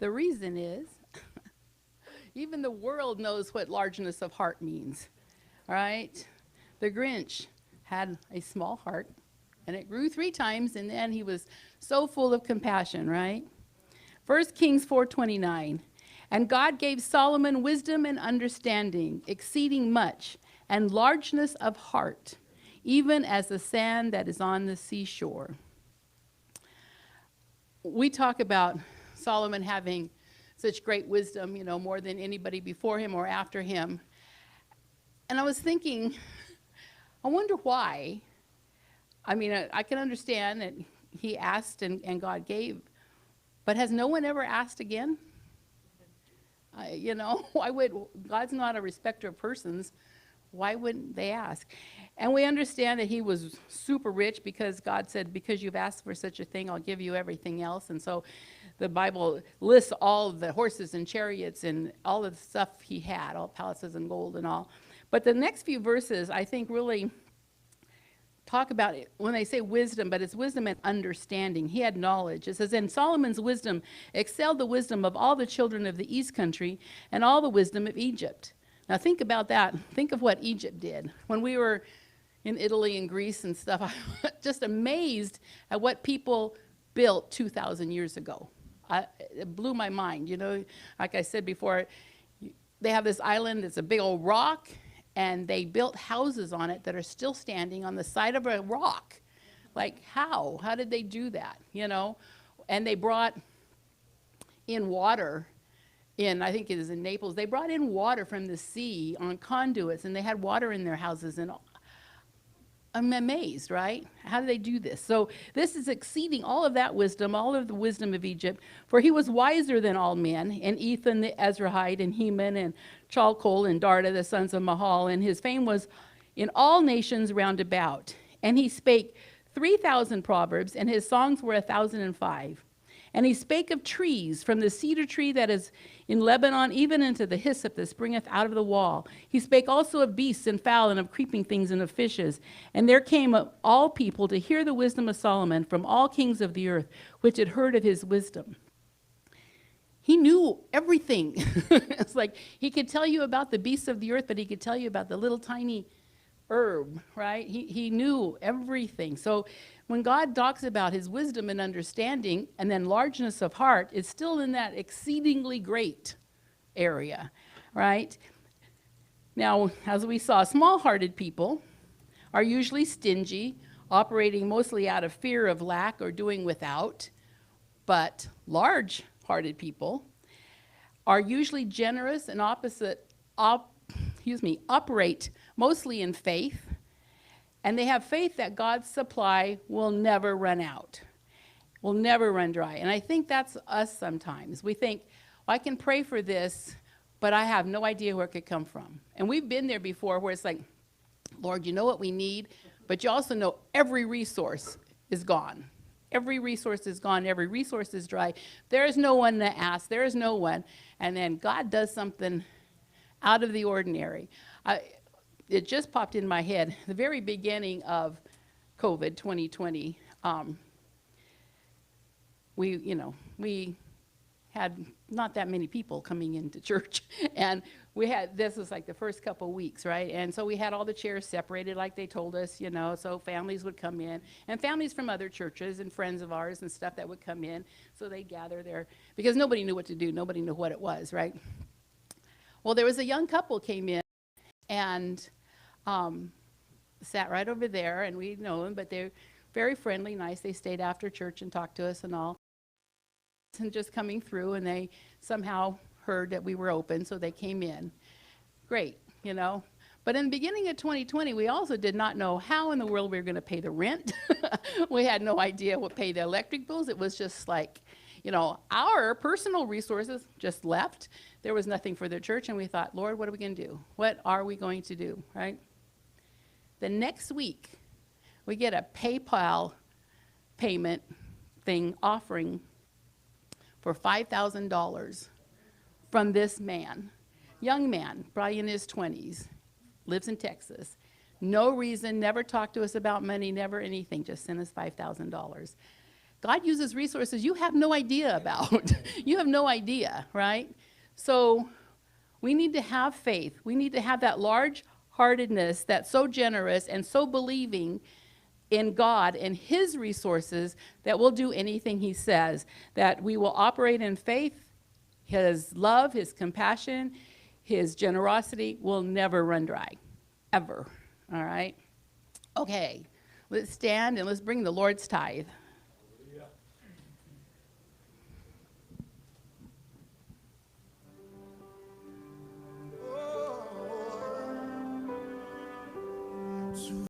The reason is, even the world knows what largeness of heart means, all right? The Grinch had a small heart, and it grew 3 times, and then he was so full of compassion, right? 1 Kings 4:29, and God gave Solomon wisdom and understanding, exceeding much, and largeness of heart, even as the sand that is on the seashore. We talk about Solomon having such great wisdom, you know, more than anybody before him or after him. And I was thinking, I wonder why. I mean, I can understand that he asked and God gave, but has no one ever asked again? You know, why would, God's not a respecter of persons. Why wouldn't they ask? And we understand that he was super rich because God said, because you've asked for such a thing, I'll give you everything else. And so the Bible lists all of the horses and chariots and all of the stuff he had, all palaces and gold and all. But the next few verses, I think, really talk about it when they say wisdom, but it's wisdom and understanding. He had knowledge. It says, and Solomon's wisdom excelled the wisdom of all the children of the east country and all the wisdom of Egypt. Now think about that. Think of what Egypt did. When we were in Italy and Greece and stuff, I was just amazed at what people built 2,000 years ago. It blew my mind. You know, like I said before, they have this island that's a big old rock, and they built houses on it that are still standing on the side of a rock. Like, how? How did they do that, you know? And they brought in water I think it is in Naples. They brought in water from the sea on conduits, and they had water in their houses. And I'm amazed, right? How do they do this? So this is exceeding all of that wisdom, all of the wisdom of Egypt. For he was wiser than all men, and Ethan the Ezrahite, and Heman, and Chalcol, and Darda, the sons of Mahal. And his fame was in all nations round about. And he spake 3,000 proverbs, and his songs were 1,005. And he spake of trees, from the cedar tree that is in Lebanon, even unto the hyssop that springeth out of the wall. He spake also of beasts and fowl, and of creeping things, and of fishes. And there came all people to hear the wisdom of Solomon from all kings of the earth, which had heard of his wisdom. He knew everything. It's like he could tell you about the beasts of the earth, but he could tell you about the little tiny herb, right? He knew everything. So when God talks about his wisdom and understanding and then largeness of heart, it's still in that exceedingly great area, right? Now, as we saw, small-hearted people are usually stingy, operating mostly out of fear of lack or doing without, but large-hearted people are usually generous and operate mostly in faith, and they have faith that God's supply will never run out, will never run dry. And I think that's us sometimes. We think, well, I can pray for this, but I have no idea where it could come from. And we've been there before where it's like, Lord, you know what we need, but you also know every resource is gone. Every resource is gone. Every resource is dry. There is no one to ask. There is no one. And then God does something out of the ordinary. It just popped in my head, the very beginning of COVID 2020, we had not that many people coming into church, and this was like the first couple weeks, right? And so we had all the chairs separated like they told us, you know, so families would come in, and families from other churches and friends of ours and stuff that would come in, so they'd gather there, because nobody knew what to do, nobody knew what it was, right? Well, there was a young couple came in, and sat right over there, and we know them, but they're very friendly, nice. They stayed after church and talked to us and all. And just coming through, and they somehow heard that we were open, so they came in. Great, you know. But in the beginning of 2020, we also did not know how in the world we were going to pay the rent. We had no idea what pay the electric bills. It was just like, you know, our personal resources just left. There was nothing for the church, and we thought, Lord, what are we going to do? What are we going to do, right? The next week, we get a PayPal payment thing offering for $5,000 from this man, young man, probably in his 20s, lives in Texas. No reason, never talked to us about money, never anything, just sent us $5,000. God uses resources you have no idea about. You have no idea, right? So we need to have faith. We need to have that large-heartedness that's so generous and so believing in God and his resources that we'll do anything he says, that we will operate in faith. His love, his compassion, his generosity will never run dry, ever. All right? Okay, let's stand and let's bring the Lord's tithe.